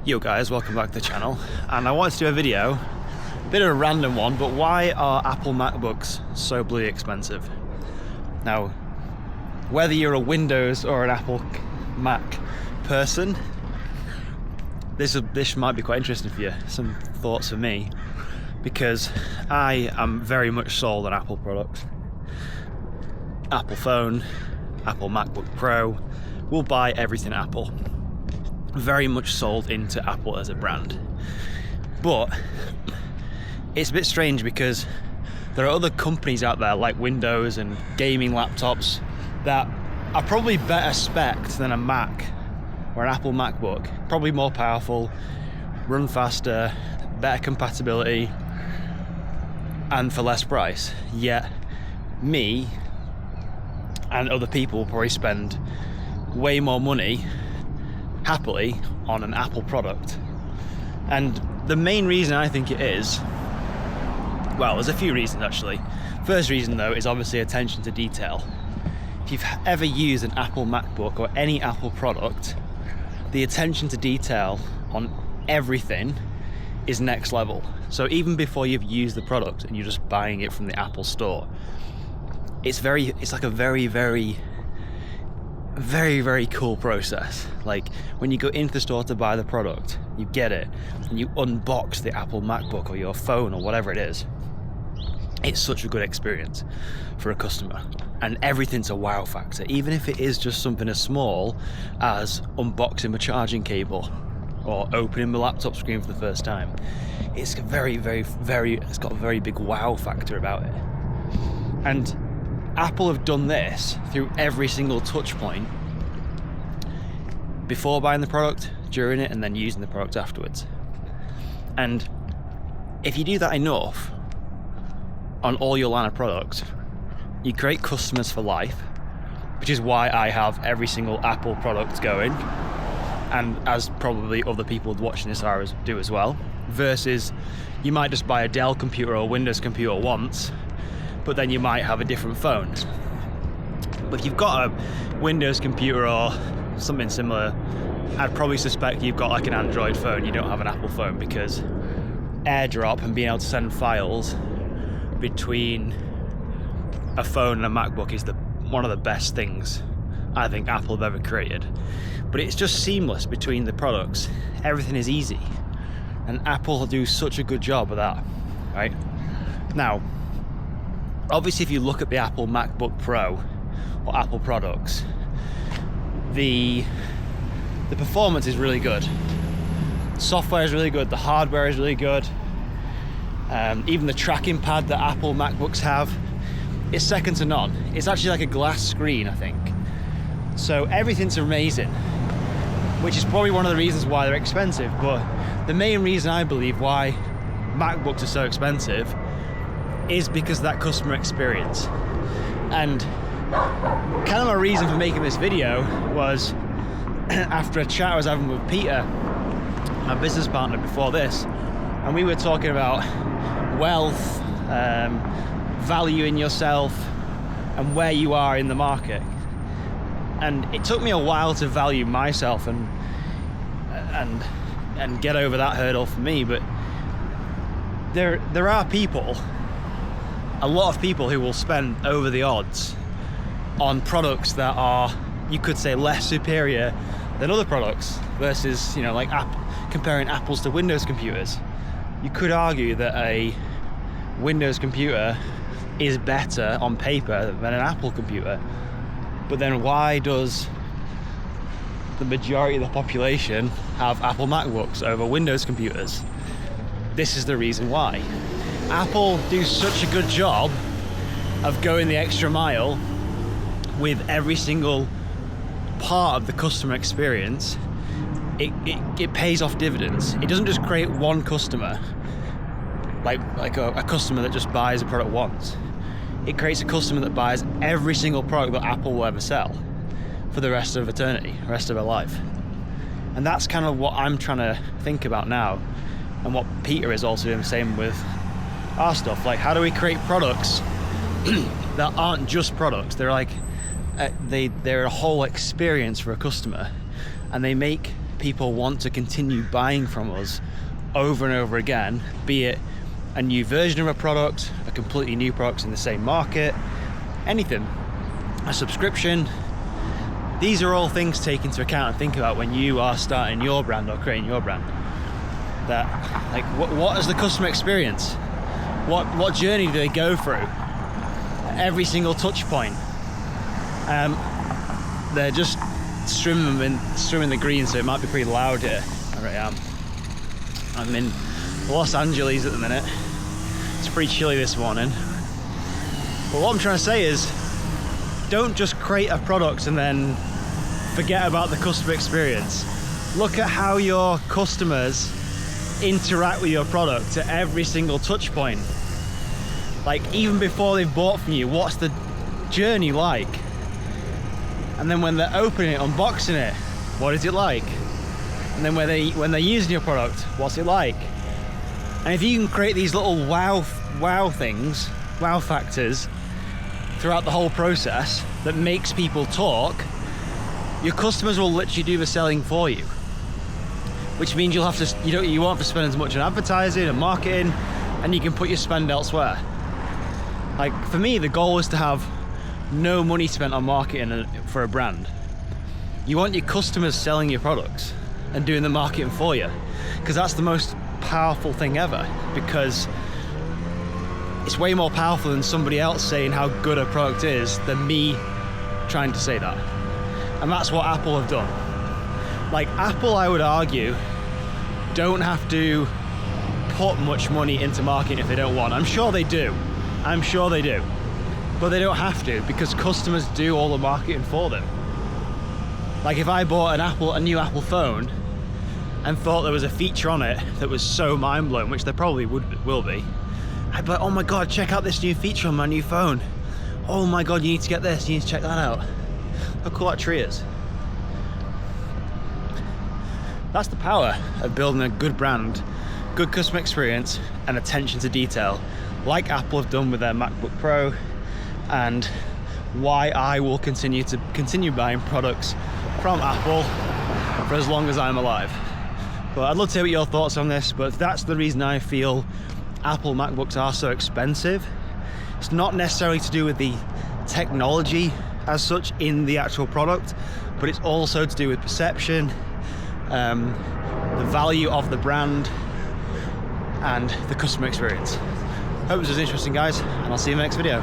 Yo guys, welcome back to the channel, and I wanted to do a video, a bit of a random one, but why are Apple MacBooks so bloody expensive? Now, whether you're a Windows or an Apple Mac person, this might be quite interesting for you, some thoughts for me, because I am very much sold on Apple products. Apple phone, Apple MacBook Pro, we'll buy everything Apple. Very much sold into Apple as a brand. But it's a bit strange because there are other companies out there like Windows and gaming laptops that are probably better spec'd than a Mac or an Apple MacBook. Probably more powerful, run faster, better compatibility, and for less price. Yet me and other people will probably spend way more money happily on an Apple product. And the main reason I think it is, well, there's a few reasons actually. First reason though is obviously attention to detail. If you've ever used an Apple MacBook or any Apple product, the attention to detail on everything is next level. So even before you've used the product and you're just buying it from the Apple store, it's like a very cool process. Like when you go into the store to buy the product, you get it and you unbox the Apple MacBook or your phone or whatever it is. It's such a good experience for a customer, and everything's a wow factor, even if it is just something as small as unboxing a charging cable or opening the laptop screen for the first time. It's got a very big wow factor about it. And Apple have done this through every single touch point before buying the product, during it, and then using the product afterwards. And if you do that enough on all your line of products, you create customers for life, which is why I have every single Apple product going, and as probably other people watching this do as well, versus you might just buy a Dell computer or a Windows computer once, but then you might have a different phone. But if you've got a Windows computer or something similar, I'd probably suspect you've got like an Android phone, you don't have an Apple phone, because AirDrop and being able to send files between a phone and a MacBook is one of the best things I think Apple have ever created. But it's just seamless between the products. Everything is easy. And Apple do such a good job of that, right? Now, obviously, if you look at the Apple MacBook Pro or Apple products, the performance is really good. Software is really good. The hardware is really good. Even the tracking pad that Apple MacBooks have is second to none. It's actually like a glass screen, I think. So everything's amazing, which is probably one of the reasons why they're expensive. But the main reason I believe why MacBooks are so expensive is because of that customer experience. And kind of my reason for making this video was after a chat I was having with Peter, my business partner before this, and we were talking about wealth, valuing yourself, and where you are in the market. And it took me a while to value myself and get over that hurdle for me, but there are people, a lot of people, who will spend over the odds on products that are, you could say, less superior than other products versus, like comparing apples to Windows computers. You could argue that a Windows computer is better on paper than an Apple computer. But then why does the majority of the population have Apple MacBooks over Windows computers? This is the reason why. Apple do such a good job of going the extra mile with every single part of the customer experience. It pays off dividends. It doesn't just create one customer, like a customer that just buys a product once. It creates a customer that buys every single product that Apple will ever sell for the rest of eternity, the rest of their life. And that's kind of what I'm trying to think about now, and what Peter is also doing the same with our stuff. Like, how do we create products that aren't just products? They're like they're a whole experience for a customer, and they make people want to continue buying from us over and over again, be it a new version of a product, a completely new product in the same market, anything, a subscription. These are all things to take into account and think about when you are starting your brand or creating your brand. That, like, what is the customer experience? What journey do they go through? Every single touch point. They're just swimming the green, so it might be pretty loud here. Where I am. I'm in Los Angeles at the minute. It's pretty chilly this morning. But what I'm trying to say is, don't just create a product and then forget about the customer experience. Look at how your customers interact with your product at every single touch point. Like, even before they've bought from you, what's the journey like? And then when they're opening it, unboxing it, what is it like? And then when they're using your product, what's it like? And if you can create these little wow things, wow factors throughout the whole process that makes people talk, your customers will literally do the selling for you. Which means you won't have to spend as much on advertising and marketing, and you can put your spend elsewhere. Like, for me, the goal is to have no money spent on marketing for a brand. You want your customers selling your products and doing the marketing for you, because that's the most powerful thing ever, because it's way more powerful than somebody else saying how good a product is than me trying to say that. And that's what Apple have done. Like, Apple, I would argue, don't have to put much money into marketing if they don't want. I'm sure they do, but they don't have to, because customers do all the marketing for them. Like, if I bought a new Apple phone and thought there was a feature on it that was so mind-blowing, which there probably will be, I'd be like, oh my god, check out this new feature on my new phone. Oh my god, you need to get this, you need to check that out. How cool that tree is. That's the power of building a good brand, good customer experience, and attention to detail, like Apple have done with their MacBook Pro, and why I will continue buying products from Apple for as long as I'm alive. But I'd love to hear what your thoughts on this, but that's the reason I feel Apple MacBooks are so expensive. It's not necessarily to do with the technology as such in the actual product, but it's also to do with perception, the value of the brand, and the customer experience. Hope this was interesting, guys, and I'll see you in the next video.